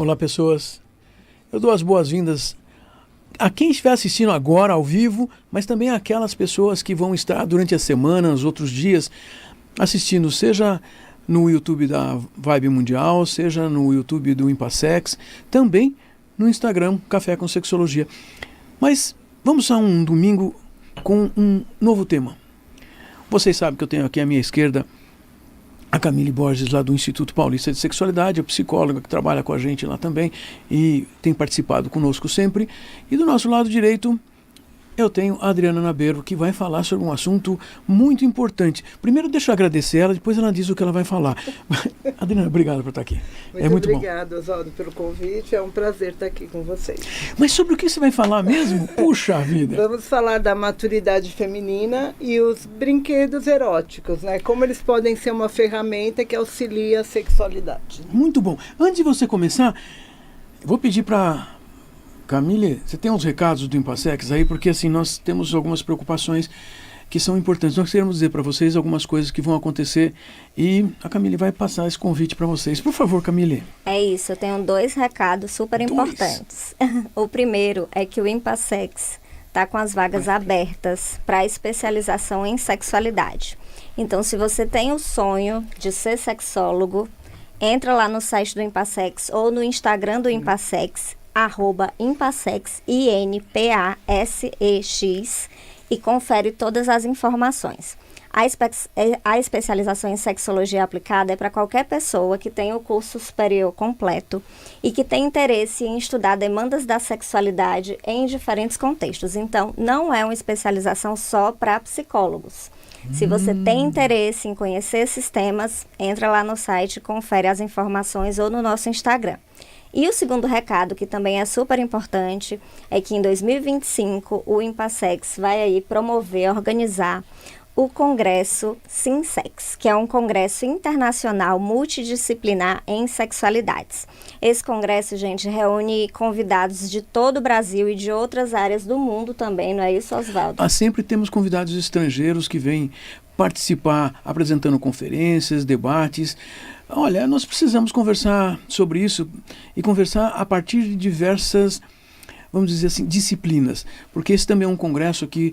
Olá, pessoas. Eu dou as boas-vindas a quem estiver assistindo agora ao vivo, mas também aquelas pessoas que vão estar durante a semana, nos outros dias, assistindo, seja no YouTube da Vibe Mundial, seja no YouTube do Impassex, também no Instagram, Café com Sexologia. Mas vamos a um domingo com um novo tema. Vocês sabem que eu tenho aqui à minha esquerda a Camille Borges, lá do Instituto Paulista de Sexualidade, a psicóloga que trabalha com a gente lá também e tem participado conosco sempre. E do nosso lado direito, eu tenho a Adriana Naberro, que vai falar sobre um assunto muito importante. Primeiro, deixa eu agradecer ela, depois ela diz o que ela vai falar. Adriana, obrigado por estar aqui. Muito obrigada, Oswaldo, pelo convite. É um prazer estar aqui com vocês. Mas sobre o que você vai falar mesmo? Puxa vida! Vamos falar da maturidade feminina e os brinquedos eróticos, né? Como eles podem ser uma ferramenta que auxilia a sexualidade. Muito bom. Antes de você começar, eu vou pedir para Camille, você tem uns recados do Impassex aí, porque assim, nós temos algumas preocupações que são importantes. Nós queremos dizer para vocês algumas coisas que vão acontecer e a Camille vai passar esse convite para vocês. Por favor, Camille. É isso, eu tenho 2 recados super importantes. O primeiro é que o Impassex está com as vagas abertas para especialização em sexualidade. Então, se você tem o sonho de ser sexólogo, entra lá no site do Impassex ou no Instagram do Impassex, @Impassex, INPASEX, e confere todas as informações. A especialização em sexologia aplicada é para qualquer pessoa que tenha o curso superior completo e que tem interesse em estudar demandas da sexualidade em diferentes contextos. Então, não é uma especialização só para psicólogos. Se você tem interesse em conhecer esses temas, entra lá no site, confere as informações ou no nosso Instagram. E o segundo recado, que também é super importante, é que em 2025 o Impassex vai aí promover, organizar o Congresso Sinsex, que é um congresso internacional multidisciplinar em sexualidades. Esse congresso, gente, reúne convidados de todo o Brasil e de outras áreas do mundo também, não é isso, Oswaldo? Sempre temos convidados estrangeiros que vêm participar, apresentando conferências, debates. Olha, nós precisamos conversar sobre isso e conversar a partir de diversas, vamos dizer assim, disciplinas, porque esse também é um congresso que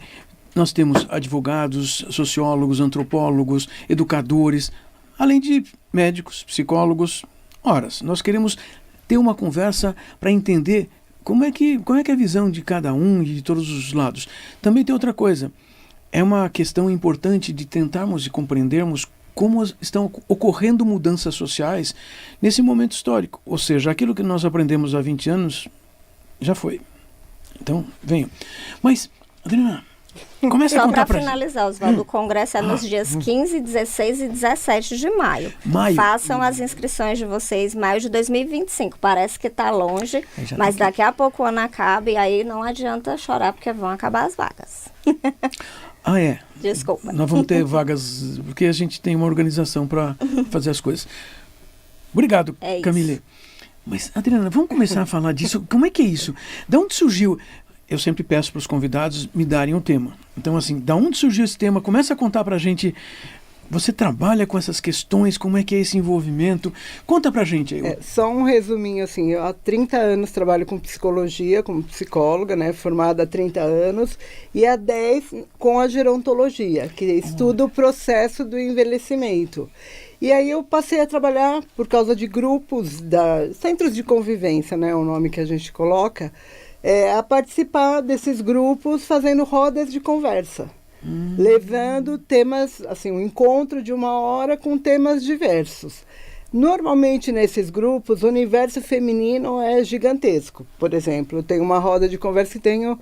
nós temos advogados, sociólogos, antropólogos, educadores, além de médicos, psicólogos. Ora, nós queremos ter uma conversa para entender como é que é a visão de cada um e de todos os lados. Também tem outra coisa, é uma questão importante de tentarmos e compreendermos como estão ocorrendo mudanças sociais nesse momento histórico. Ou seja, aquilo que nós aprendemos há 20 anos já foi. Então, venham. Mas, Adriana, começa a contar para finalizar, Oswaldo, o congresso é nos dias 15, 16 e 17 de maio. Façam as inscrições de vocês, maio de 2025. Parece que está longe, mas daqui a pouco o ano acaba e aí não adianta chorar porque vão acabar as vagas. É. Desculpa. Nós vamos ter vagas, porque a gente tem uma organização para fazer as coisas. Obrigado, Camille. Mas, Adriana, vamos começar a falar disso. Como é que é isso? Da onde surgiu? Eu sempre peço para os convidados me darem um tema. Então, assim, da onde surgiu esse tema? Começa a contar para a gente. Você trabalha com essas questões, como é que é esse envolvimento? Conta pra gente aí. Só um resuminho, assim, eu há 30 anos trabalho com psicologia, como psicóloga, né, formada há 30 anos, e há 10 com a gerontologia, que estuda o processo do envelhecimento. E aí eu passei a trabalhar por causa de grupos, centros de convivência, né, o nome que a gente coloca, a participar desses grupos fazendo rodas de conversa. Levando temas, assim, um encontro de 1 hora com temas diversos. Normalmente, nesses grupos, o universo feminino é gigantesco. Por exemplo, eu tenho uma roda de conversa que tenho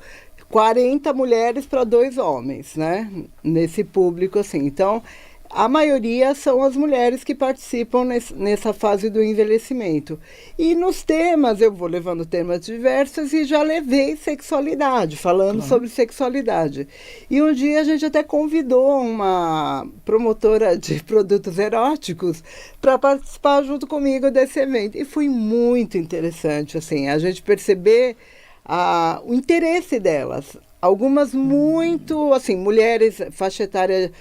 40 mulheres para 2 homens, né? Nesse público, assim. Então, a maioria são as mulheres que participam nessa fase do envelhecimento. E nos temas, eu vou levando temas diversos e já levei sexualidade, falando sobre sexualidade. E um dia a gente até convidou uma promotora de produtos eróticos para participar junto comigo desse evento. E foi muito interessante, assim, a gente perceber o interesse delas. Algumas muito, assim, mulheres, faixa etária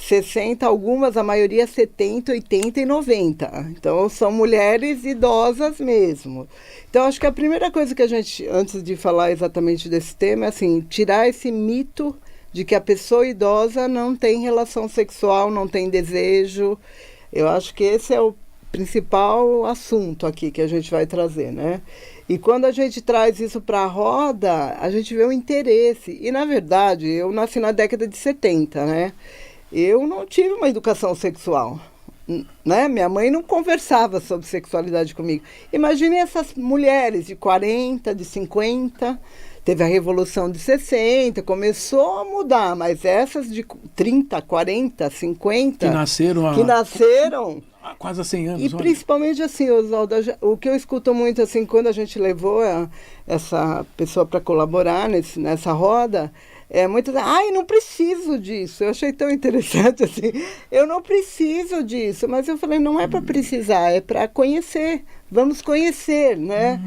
60, algumas, a maioria 70, 80 e 90. Então, são mulheres idosas mesmo. Então, acho que a primeira coisa que a gente, antes de falar exatamente desse tema, é assim, tirar esse mito de que a pessoa idosa não tem relação sexual, não tem desejo. Eu acho que esse é o principal assunto aqui que a gente vai trazer, né? E quando a gente traz isso para a roda, a gente vê o interesse. E, na verdade, eu nasci na década de 70, né? Eu não tive uma educação sexual, né? Minha mãe não conversava sobre sexualidade comigo. Imagine essas mulheres de 40, de 50, teve a Revolução de 60, começou a mudar, mas essas de 30, 40, 50... Que nasceram há quase 100 anos. E principalmente assim, Oswaldo, o que eu escuto muito assim, quando a gente levou essa pessoa para colaborar nessa roda, é muito, não preciso disso. Eu achei tão interessante assim, eu não preciso disso, mas eu falei, não é para precisar, é para conhecer, vamos conhecer, né?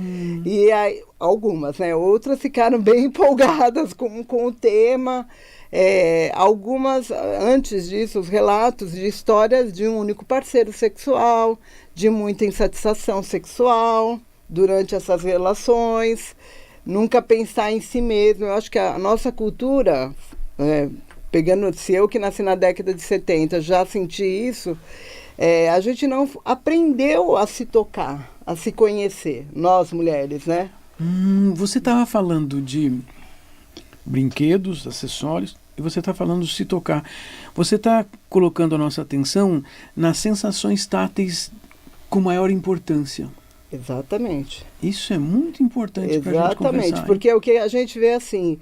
E aí, algumas, né? Outras ficaram bem empolgadas com o tema. Algumas, antes disso, os relatos de histórias de um único parceiro sexual, de muita insatisfação sexual durante essas relações, nunca pensar em si mesmo. Eu acho que a nossa cultura, se eu que nasci na década de 70 já senti isso, a gente não aprendeu a se tocar, a se conhecer, nós mulheres, né? Você estava falando de brinquedos, acessórios, e você está falando de se tocar. Você está colocando a nossa atenção nas sensações táteis com maior importância. Exatamente. Isso é muito importante para a gente conversar. Exatamente, porque o que a gente vê assim,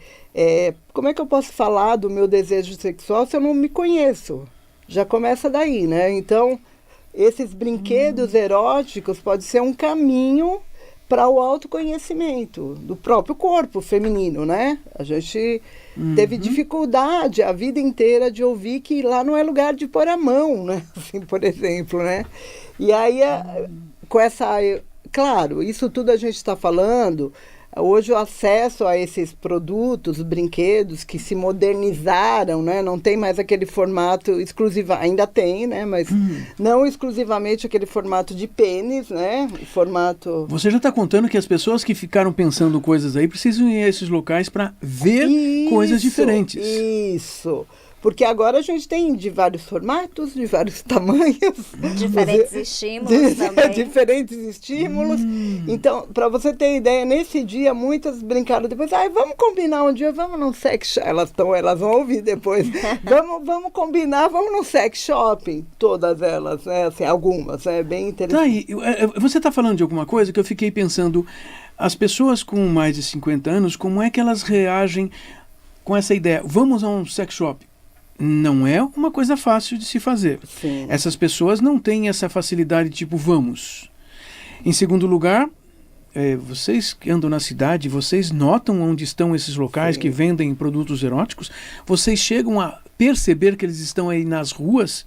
como é que eu posso falar do meu desejo sexual se eu não me conheço? Já começa daí, né? Então, esses brinquedos eróticos pode ser um caminho para o autoconhecimento do próprio corpo feminino, né? A gente teve dificuldade a vida inteira de ouvir que lá não é lugar de pôr a mão, né? Assim, por exemplo, né? E aí, com essa... Claro, isso tudo a gente está falando... Hoje o acesso a esses produtos, brinquedos que se modernizaram, né? Não tem mais aquele formato exclusivo, ainda tem, né? Mas não exclusivamente aquele formato de pênis, né? O formato... Você já está contando que as pessoas que ficaram pensando coisas aí precisam ir a esses locais para ver coisas diferentes. Isso. Porque agora a gente tem de vários formatos, de vários tamanhos. Diferentes estímulos também. Diferentes estímulos. Então, para você ter ideia, nesse dia, muitas brincaram depois. Vamos combinar um dia, vamos num sex shop. Elas vão ouvir depois. vamos combinar, vamos num sex shopping. Todas elas, né? Assim, algumas, é bem interessante. Tá aí, você está falando de alguma coisa que eu fiquei pensando. As pessoas com mais de 50 anos, como é que elas reagem com essa ideia? Vamos a um sex shop. Não é uma coisa fácil de se fazer. Sim. Essas pessoas não têm essa facilidade tipo, vamos. Em segundo lugar, vocês que andam na cidade, vocês notam onde estão esses locais que vendem produtos eróticos? Vocês chegam a perceber que eles estão aí nas ruas?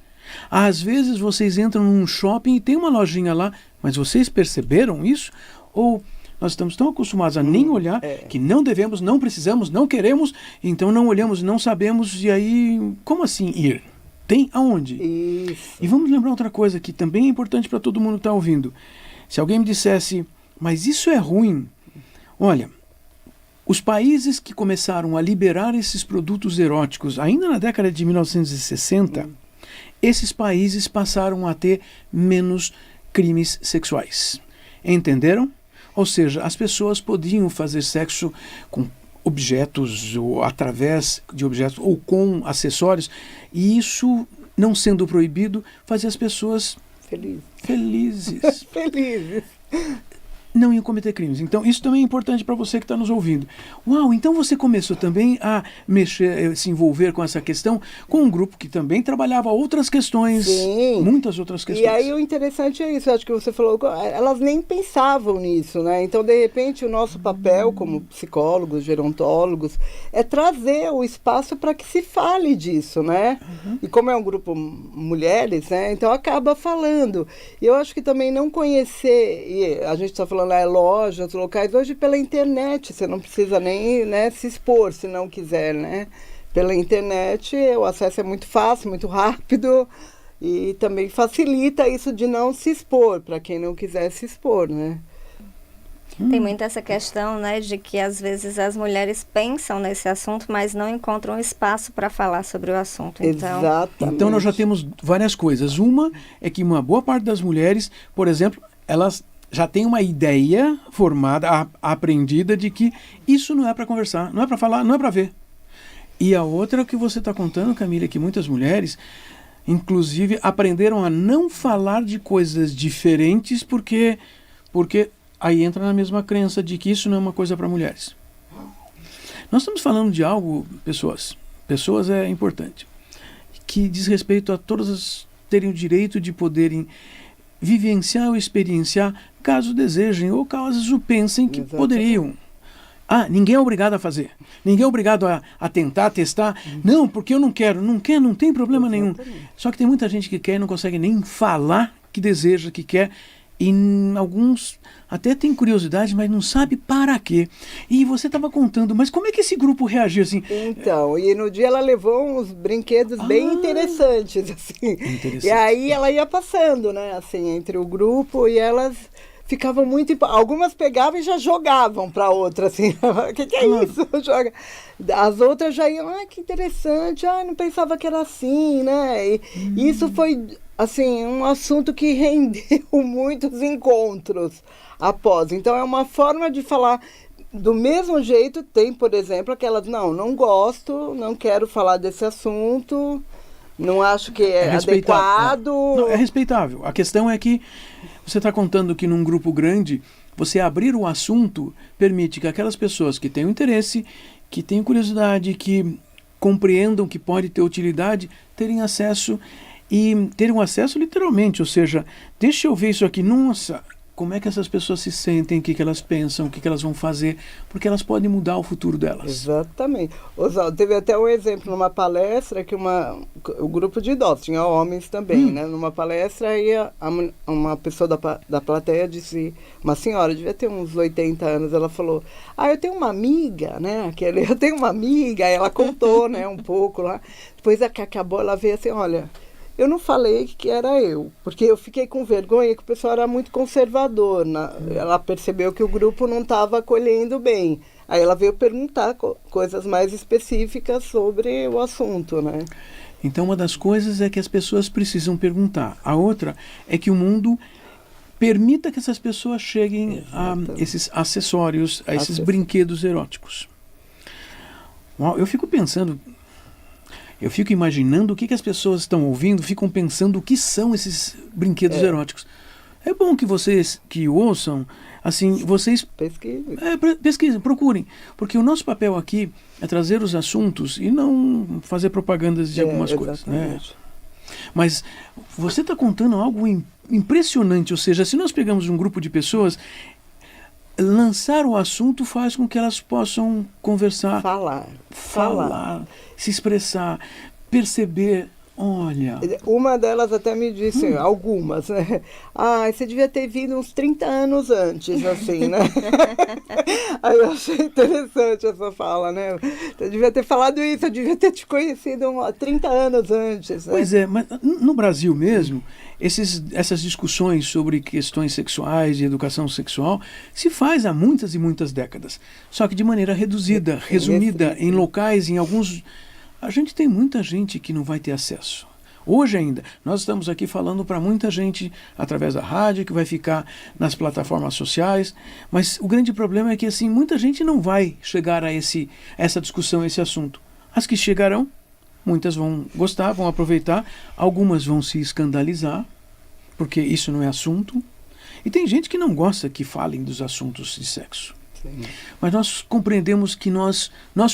Às vezes vocês entram num shopping e tem uma lojinha lá, mas vocês perceberam isso? Ou... Nós estamos tão acostumados a nem olhar que não devemos, não precisamos, não queremos, então não olhamos, não sabemos, e aí, como assim ir? Tem aonde? Isso. E vamos lembrar outra coisa que também é importante para todo mundo que está ouvindo. Se alguém me dissesse, mas isso é ruim, olha, os países que começaram a liberar esses produtos eróticos, ainda na década de 1960, esses países passaram a ter menos crimes sexuais. Entenderam? Ou seja, as pessoas podiam fazer sexo com objetos, ou através de objetos, ou com acessórios, e isso, não sendo proibido, fazia as pessoas felizes. Felizes. Não iam cometer crimes. Então, isso também é importante para você que está nos ouvindo. Uau, então você começou também a se envolver com essa questão com um grupo que também trabalhava outras questões, muitas outras questões. E aí o interessante é isso, acho que você falou, elas nem pensavam nisso, né? Então, de repente, o nosso papel como psicólogos, gerontólogos, é trazer o espaço para que se fale disso, né? E como é um grupo mulheres, né? Então acaba falando. E eu acho que também não conhecer, e a gente está falando lojas, locais, hoje pela internet, você não precisa nem, né, se expor se não quiser, né? pela internet, o acesso é muito fácil, muito rápido, e também facilita isso de não se expor, para quem não quiser se expor, né? Tem muito essa questão, né, de que às vezes as mulheres pensam nesse assunto, mas não encontram espaço para falar sobre o assunto. Exatamente. Então nós já temos várias coisas. Uma é que uma boa parte das mulheres, por exemplo, elas já têm uma ideia formada, aprendida de que isso não é para conversar, não é para falar, não é para ver. E a outra é o que você está contando, Camila, que muitas mulheres, inclusive, aprenderam a não falar de coisas diferentes porque aí entra na mesma crença de que isso não é uma coisa para mulheres. Nós estamos falando de algo, pessoas é importante, que diz respeito a todas terem o direito de poderem vivenciar ou experienciar, caso desejem ou caso pensem que poderiam. Ninguém é obrigado a fazer. Ninguém é obrigado a tentar, testar. Não, porque eu não quero. Não quer, não tem problema nenhum. Só que tem muita gente que quer e não consegue nem falar que deseja, que quer. E alguns até têm curiosidade, mas não sabe para quê. E você estava contando, mas como é que esse grupo reagiu assim? Então, e no dia ela levou uns brinquedos bem interessantes, assim. E aí ela ia passando, né, assim, entre o grupo e elas ficavam muito... Algumas pegavam e já jogavam para outra, assim. O que é isso? Joga. As outras já iam, que interessante, não pensava que era assim, né? E isso foi... assim, um assunto que rendeu muitos encontros após. Então, é uma forma de falar do mesmo jeito. Tem, por exemplo, aquelas, não gosto, não quero falar desse assunto, não acho que é adequado. Não, é respeitável. A questão é que você está contando que num grupo grande, você abrir o assunto permite que aquelas pessoas que têm interesse, que têm curiosidade, que compreendam que pode ter utilidade, terem acesso. E ter um acesso literalmente, ou seja, deixa eu ver isso aqui, nossa, como é que essas pessoas se sentem, o que elas pensam, o que elas vão fazer, porque elas podem mudar o futuro delas. Exatamente. Oswaldo, teve até um exemplo numa palestra que o grupo de idosos, tinha homens também, né? Numa palestra, aí uma pessoa da plateia disse, uma senhora, devia ter uns 80 anos, ela falou, eu tenho uma amiga, né? Eu tenho uma amiga, aí ela contou, né, um pouco lá. Depois que acabou, ela veio assim, olha... Eu não falei que era eu, porque eu fiquei com vergonha que o pessoal era muito conservador. Ela percebeu que o grupo não estava acolhendo bem. Aí ela veio perguntar coisas mais específicas sobre o assunto, né? Então, uma das coisas é que as pessoas precisam perguntar. A outra é que o mundo permita que essas pessoas cheguem a esses acessórios, a esses brinquedos eróticos. Eu fico pensando... Eu fico imaginando o que as pessoas estão ouvindo, ficam pensando o que são esses brinquedos eróticos. É bom que vocês que ouçam, assim, vocês pesquisem, procurem. Porque o nosso papel aqui é trazer os assuntos e não fazer propagandas de algumas coisas. Né? Mas você está contando algo impressionante, ou seja, se nós pegamos um grupo de pessoas... Lançar o assunto faz com que elas possam conversar, falar, se expressar, perceber, olha... Uma delas até me disse, algumas, né? Você devia ter vindo uns 30 anos antes, assim, né? Aí eu achei interessante essa fala, né? Você devia ter falado isso, eu devia ter te conhecido 30 anos antes. Né? Pois é, mas no Brasil mesmo... Essas discussões sobre questões sexuais e educação sexual se faz há muitas e muitas décadas. Só que de maneira reduzida, resumida, em locais, em alguns... A gente tem muita gente que não vai ter acesso. Hoje ainda, nós estamos aqui falando para muita gente através da rádio, que vai ficar nas plataformas sociais, mas o grande problema é que assim, muita gente não vai chegar a essa discussão, a esse assunto. As que chegarão, muitas vão gostar, vão aproveitar, algumas vão se escandalizar, porque isso não é assunto. E tem gente que não gosta que falem dos assuntos de sexo. Sim. Mas nós compreendemos que nosso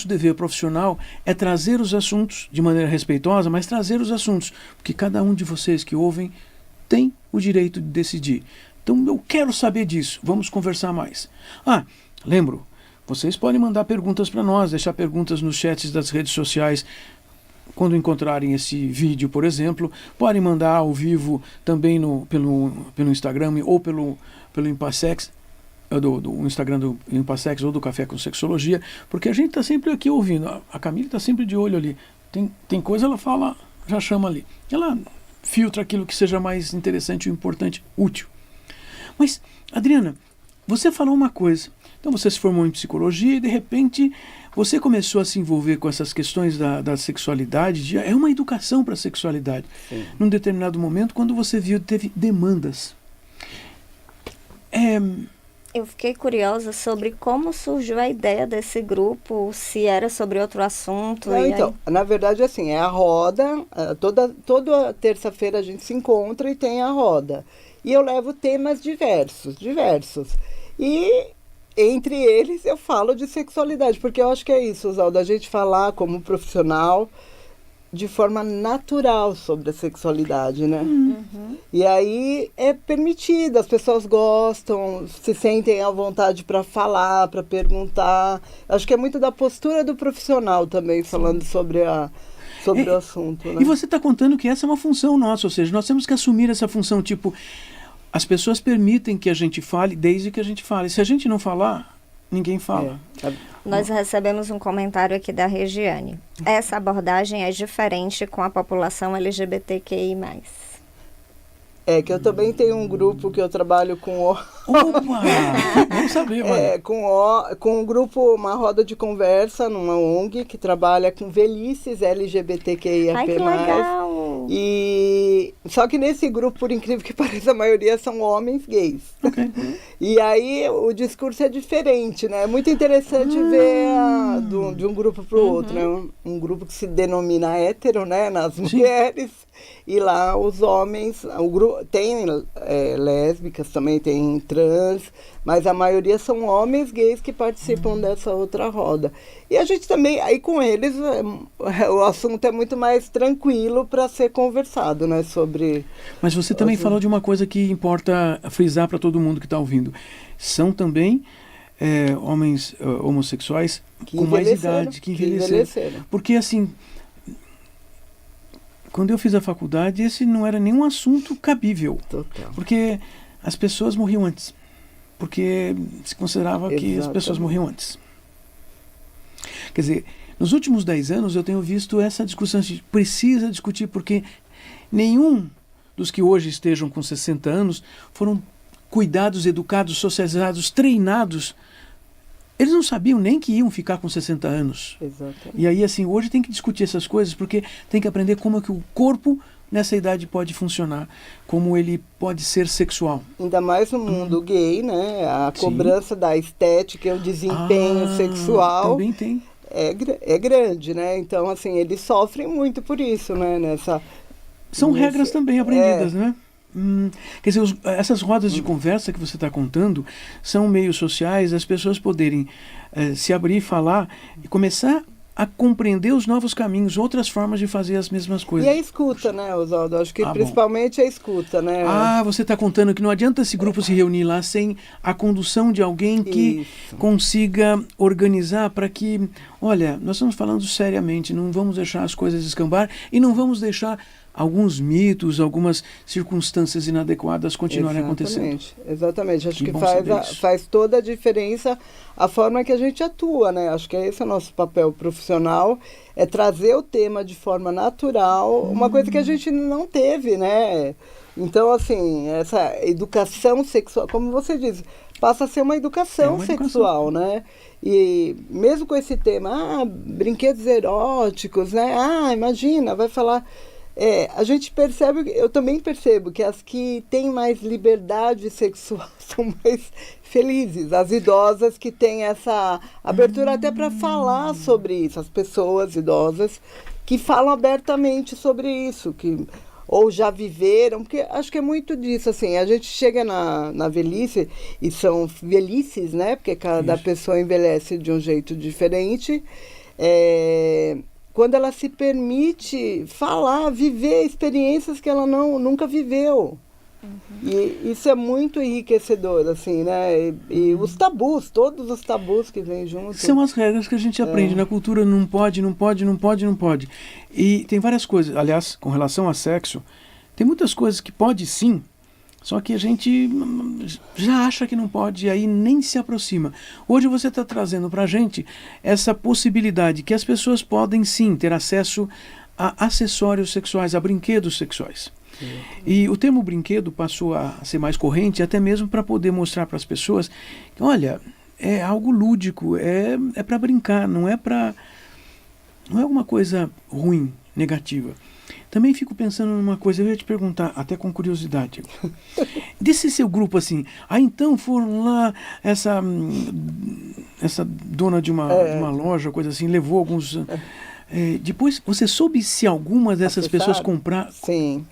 dever profissional é trazer os assuntos de maneira respeitosa, mas trazer os assuntos, porque cada um de vocês que ouvem tem o direito de decidir. Então eu quero saber disso, vamos conversar mais. Lembro, vocês podem mandar perguntas para nós, deixar perguntas nos chats das redes sociais. Quando encontrarem esse vídeo, por exemplo, podem mandar ao vivo também pelo Instagram ou pelo Impassex. do Instagram do Impassex ou do Café com Sexologia, porque a gente está sempre aqui ouvindo. A Camille está sempre de olho ali. Tem coisa, ela fala, já chama ali. Ela filtra aquilo que seja mais interessante, importante, útil. Mas, Adriana, você falou uma coisa. Então você se formou em psicologia e de repente você começou a se envolver com essas questões da sexualidade. É uma educação para a sexualidade. Sim. Num determinado momento, quando você viu, teve demandas. Eu fiquei curiosa sobre como surgiu a ideia desse grupo, se era sobre outro assunto. Não, então, na verdade, assim, é a roda. Toda terça-feira a gente se encontra e tem a roda. E eu levo temas diversos. E entre eles eu falo de sexualidade, porque eu acho que é isso, Oswaldo, a gente falar como profissional de forma natural sobre a sexualidade, né? Uhum. E aí é permitido, as pessoas gostam, se sentem à vontade para falar, para perguntar. Acho que é muito da postura do profissional também, falando sobre o assunto. Né? E você está contando que essa é uma função nossa, ou seja, nós temos que assumir essa função, tipo, as pessoas permitem que a gente fale desde que a gente fale. Se a gente não falar, ninguém fala. Nós recebemos um comentário aqui da Regiane. Essa abordagem é diferente com a população LGBTQI+. É que eu também tenho um grupo que eu trabalho com Opa! Vamos saber, mano. Com um grupo, uma roda de conversa numa ONG que trabalha com velhices LGBTQIAP+. Ai, que legal! E só que nesse grupo, por incrível que pareça, a maioria são homens gays. Okay. E aí o discurso é diferente, né? É muito interessante ver de um grupo para o outro, né? Um grupo que se denomina hétero, né? Nas mulheres. E lá os homens, tem lésbicas também, tem trans, mas a maioria são homens gays que participam dessa outra roda. E a gente também, aí com eles, o assunto é muito mais tranquilo para ser conversado, né, sobre... Mas você também falou de uma coisa que importa frisar para todo mundo que está ouvindo. São também homens homossexuais com mais idade, que envelheceram. Porque assim... Quando eu fiz a faculdade, esse não era nenhum assunto cabível. Total. Porque as pessoas morriam antes. Porque se considerava que as pessoas morriam antes. Quer dizer, nos últimos 10 anos eu tenho visto essa discussão. De precisa discutir porque nenhum dos que hoje estejam com 60 anos foram cuidados, educados, socializados, treinados. Eles não sabiam nem que iam ficar com 60 anos. Exatamente. E aí, assim, hoje tem que discutir essas coisas, porque tem que aprender como é que o corpo, nessa idade, pode funcionar, como ele pode ser sexual. Ainda mais no mundo gay, né? A cobrança da estética e o desempenho sexual também tem. É grande, né? Então, assim, eles sofrem muito por isso, né? São regras também aprendidas, né? Quer dizer, essas rodas de conversa que você está contando são meios sociais, as pessoas poderem se abrir, falar e começar a compreender os novos caminhos, outras formas de fazer as mesmas coisas. E a escuta, né, Oswaldo? Acho que principalmente a escuta, né? Você está contando que não adianta esse grupo se reunir lá sem a condução de alguém que consiga organizar para que, olha, nós estamos falando seriamente, não vamos deixar as coisas escambar e não vamos deixar alguns mitos, algumas circunstâncias inadequadas continuarem acontecendo. Exatamente. Acho que faz toda a diferença a forma que a gente atua, né? Acho que esse é o nosso papel profissional, é trazer o tema de forma natural, uma coisa que a gente não teve, né? Então, assim, essa educação sexual, como você diz, passa a ser uma educação sexual, né? E mesmo com esse tema, brinquedos eróticos, né? Imagina, vai falar... a gente percebe, eu também percebo que as que têm mais liberdade sexual são mais felizes. As idosas que têm essa abertura até para falar sobre isso. As pessoas idosas que falam abertamente sobre isso, ou já viveram, porque acho que é muito disso, assim, a gente chega na velhice, e são velhices, né? Porque cada pessoa envelhece de um jeito diferente. Quando ela se permite falar, viver experiências que ela nunca viveu. E isso é muito enriquecedor, assim, né? E os tabus, todos os tabus que vêm junto. São as regras que a gente aprende na cultura, não pode. E tem várias coisas, aliás, com relação a sexo, tem muitas coisas que pode sim, Só que a gente já acha que não pode e aí nem se aproxima. Hoje você está trazendo para a gente essa possibilidade que as pessoas podem sim ter acesso a acessórios sexuais, a brinquedos sexuais. E o termo brinquedo passou a ser mais corrente até mesmo para poder mostrar para as pessoas que, olha, é algo lúdico, é para brincar, não é alguma coisa ruim, negativa. Também fico pensando numa coisa, eu ia te perguntar, até com curiosidade. Desse seu grupo assim, então foram lá, essa dona de uma loja, coisa assim, levou alguns... depois, você soube se algumas dessas pessoas compraram? Sim,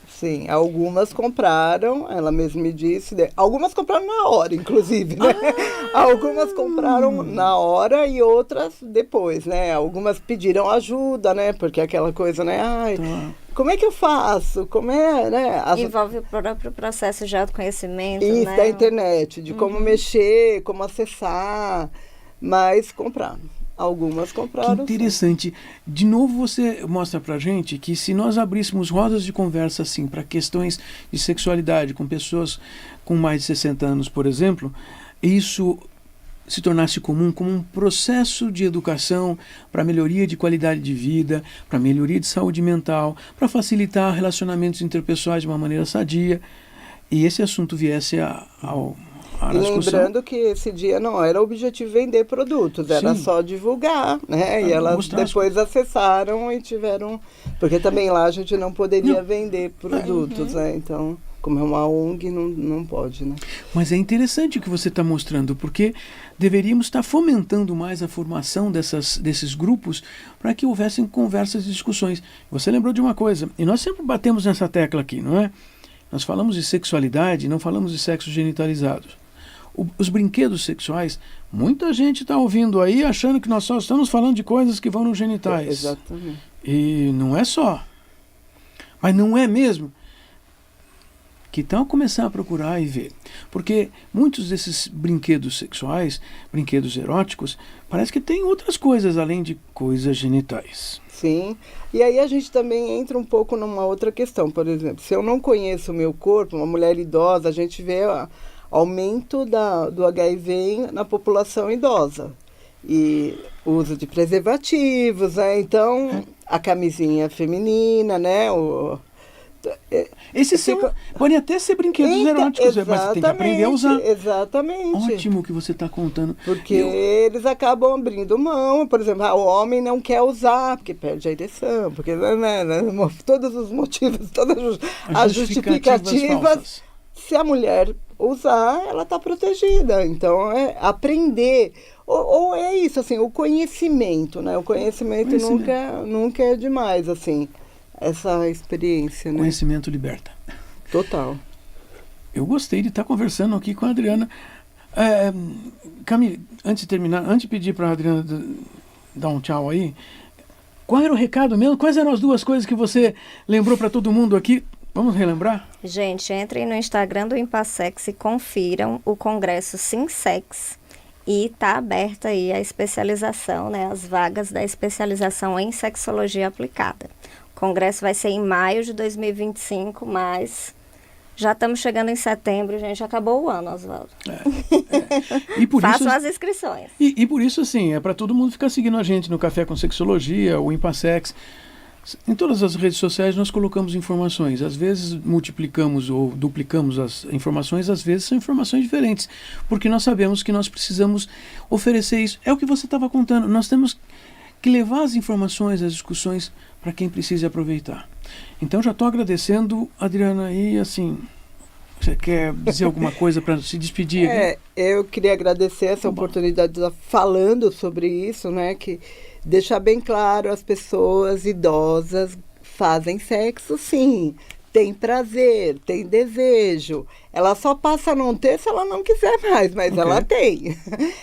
sim. Algumas compraram, ela mesma me disse. Algumas compraram na hora, inclusive, né? Algumas compraram na hora e outras depois, né? Algumas pediram ajuda, né? Porque aquela coisa, né? Ai, como é que eu faço? Como é, né? Envolve o próprio processo de autoconhecimento, isso, né? Da internet, de como mexer, como acessar, mas compraram. Algumas compraram. Que interessante. Sim. De novo você mostra pra gente que se nós abríssemos rodas de conversa assim para questões de sexualidade com pessoas com mais de 60 anos, por exemplo, isso se tornasse comum como um processo de educação para melhoria de qualidade de vida, para melhoria de saúde mental, para facilitar relacionamentos interpessoais de uma maneira sadia, e esse assunto viesse ao E lembrando que esse dia não era o objetivo vender produtos, era só divulgar, né? E elas depois acessaram e tiveram... Porque também lá a gente não poderia vender produtos, né? Então, como é uma ONG, não pode, né? Mas é interessante o que você está mostrando, porque deveríamos estar fomentando mais a formação desses grupos para que houvessem conversas e discussões. Você lembrou de uma coisa, e nós sempre batemos nessa tecla aqui, não é? Nós falamos de sexualidade, não falamos de sexo genitalizado. Os brinquedos sexuais, muita gente está ouvindo aí achando que nós só estamos falando de coisas que vão nos genitais. Exatamente. E não é só. Mas não é mesmo. Que tal começar a procurar e ver? Porque muitos desses brinquedos sexuais, brinquedos eróticos, parece que tem outras coisas além de coisas genitais. Sim. E aí a gente também entra um pouco numa outra questão. Por exemplo, se eu não conheço o meu corpo, uma mulher idosa, a gente vê aumento do HIV na população idosa. E o uso de preservativos, né? Então, a camisinha feminina, né? Podem até ser brinquedos eróticos, mas você tem que aprender a usar. Exatamente. Ótimo que você está contando. Porque eles acabam abrindo mão, por exemplo, o homem não quer usar, porque perde a ereção, porque todos os motivos, todas as justificativas. Se a mulher usar, ela está protegida. Então, aprender. Ou é isso, assim, o conhecimento, né? O conhecimento. Nunca é demais, assim, essa experiência, né? Conhecimento liberta. Total. Eu gostei de estar conversando aqui com a Adriana. Camille, antes de terminar, antes de pedir para a Adriana dar um tchau aí, qual era o recado mesmo? Quais eram as duas coisas que você lembrou para todo mundo aqui? Vamos relembrar? Gente, entrem no Instagram do Impassex e confiram o congresso Simsex. E está aberta aí a especialização, né, as vagas da especialização em sexologia aplicada. O congresso vai ser em maio de 2025, mas já estamos chegando em setembro, gente, acabou o ano, Oswaldo. E por Façam as inscrições. E por isso, assim, é para todo mundo ficar seguindo a gente no Café com Sexologia, o Impassex. Em todas as redes sociais nós colocamos informações, às vezes multiplicamos ou duplicamos as informações, às vezes são informações diferentes, porque nós sabemos que nós precisamos oferecer isso. É o que você estava contando, nós temos que levar as informações, as discussões para quem precisa aproveitar. Então já estou agradecendo, Adriana, e assim, você quer dizer alguma coisa para se despedir? Eu queria agradecer essa oportunidade de estar falando sobre isso, né, que deixar bem claro, as pessoas idosas fazem sexo, sim. Tem prazer, tem desejo. Ela só passa a não ter se ela não quiser mais, mas ela tem.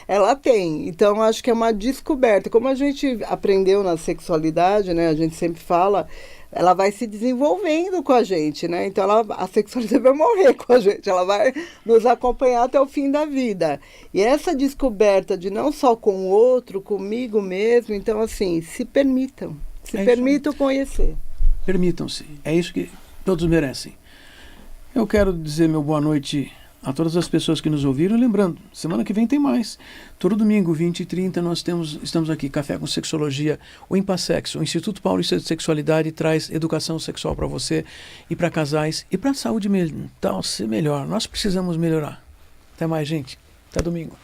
Ela tem. Então, acho que é uma descoberta. Como a gente aprendeu na sexualidade, né? A gente sempre fala, ela vai se desenvolvendo com a gente, né? Então, a sexualidade vai morrer com a gente. Ela vai nos acompanhar até o fim da vida. E essa descoberta de não só com o outro, comigo mesmo, então, assim, se permitam. Se permitam conhecer. Permitam-se. É isso que todos merecem. Eu quero dizer meu boa noite a todas as pessoas que nos ouviram. Lembrando, semana que vem tem mais. Todo domingo, 20h30, estamos aqui, Café com Sexologia, o Impassex, o Instituto Paulista de Sexualidade, traz educação sexual para você e para casais e para a saúde mental ser melhor. Nós precisamos melhorar. Até mais, gente. Até domingo.